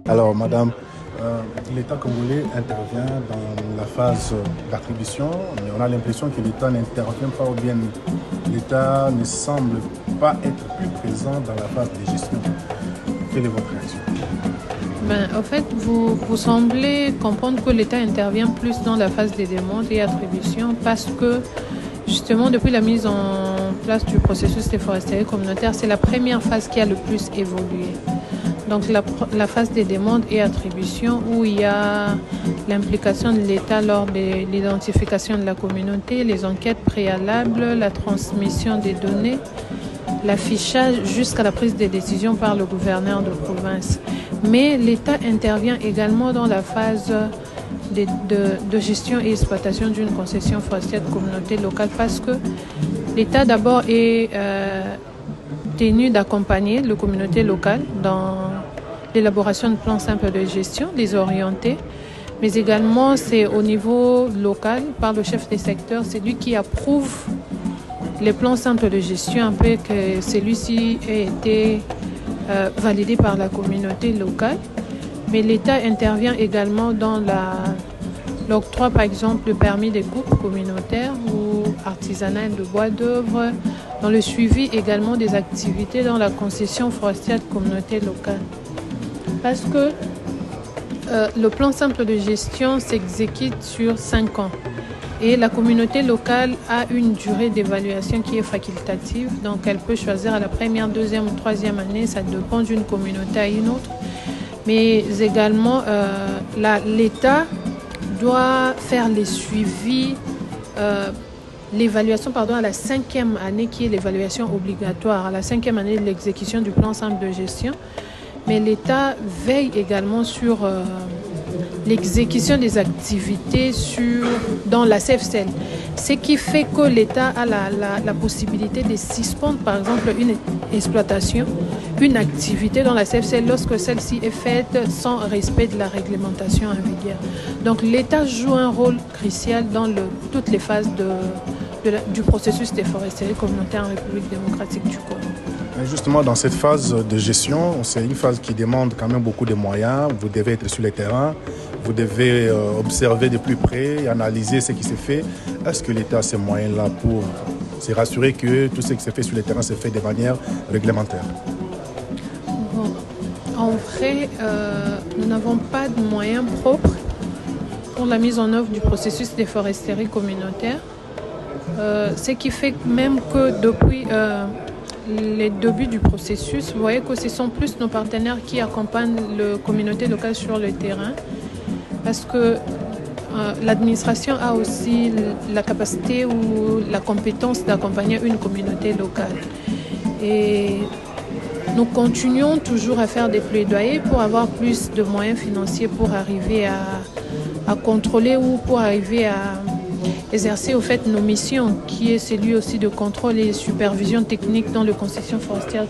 Alors, madame, l'État congolais intervient dans la phase d'attribution, mais on a l'impression que l'État n'intervient pas, ou bien l'État ne semble pas être plus présent dans la phase de gestion. Quelle est votre réaction? En fait, vous semblez comprendre que l'État intervient plus dans la phase des demandes et attributions parce que, justement, depuis la mise en place du processus des foresteries communautaires, c'est la première phase qui a le plus évolué. Donc la phase des demandes et attributions où il y a l'implication de l'État lors de l'identification de la communauté, les enquêtes préalables, la transmission des données, l'affichage jusqu'à la prise de décision par le gouverneur de province. Mais l'État intervient également dans la phase de gestion et exploitation d'une concession forestière de communauté locale parce que l'État d'abord est tenu d'accompagner les communautés locales dans l'élaboration de plans simples de gestion, les orienter, mais également c'est au niveau local, par le chef des secteurs, c'est lui qui approuve les plans simples de gestion, un peu que celui-ci ait été validé par la communauté locale. Mais l'État intervient également dans l'octroi, par exemple, de permis de coupe communautaire ou artisanal de bois d'œuvre, dans le suivi également des activités dans la concession forestière de communauté locale. Parce que le plan simple de gestion s'exécute sur 5 ans. Et la communauté locale a une durée d'évaluation qui est facultative. Donc elle peut choisir à la première, deuxième ou troisième année, ça dépend d'une communauté à une autre. Mais également, l'État doit faire les suivis, l'évaluation à la 5e année qui est l'évaluation obligatoire, à la 5e année de l'exécution du plan simple de gestion. Mais l'État veille également sur l'exécution des activités dans la CFCL. Ce qui fait que l'État a la possibilité de suspendre par exemple une exploitation, une activité dans la CFCL lorsque celle-ci est faite sans respect de la réglementation en vigueur. Donc l'État joue un rôle crucial dans toutes les phases du processus des foresteries communautaires en République démocratique du Congo. Justement, dans cette phase de gestion, c'est une phase qui demande quand même beaucoup de moyens. Vous devez être sur le terrain, vous devez observer de plus près et analyser ce qui s'est fait. Est-ce que l'État a ces moyens-là pour se rassurer que tout ce qui s'est fait sur le terrain s'est fait de manière réglementaire? Bon. En vrai, nous n'avons pas de moyens propres pour la mise en œuvre du processus des foresteries communautaires. Ce qui fait même que depuis les débuts du processus, vous voyez que ce sont plus nos partenaires qui accompagnent la communauté locale sur le terrain parce que l'administration a aussi la capacité ou la compétence d'accompagner une communauté locale. Et nous continuons toujours à faire des plaidoyers pour avoir plus de moyens financiers pour arriver à contrôler ou pour arriver à exercer au fait nos missions, qui est celui aussi de contrôle et supervision technique dans les concessions forestières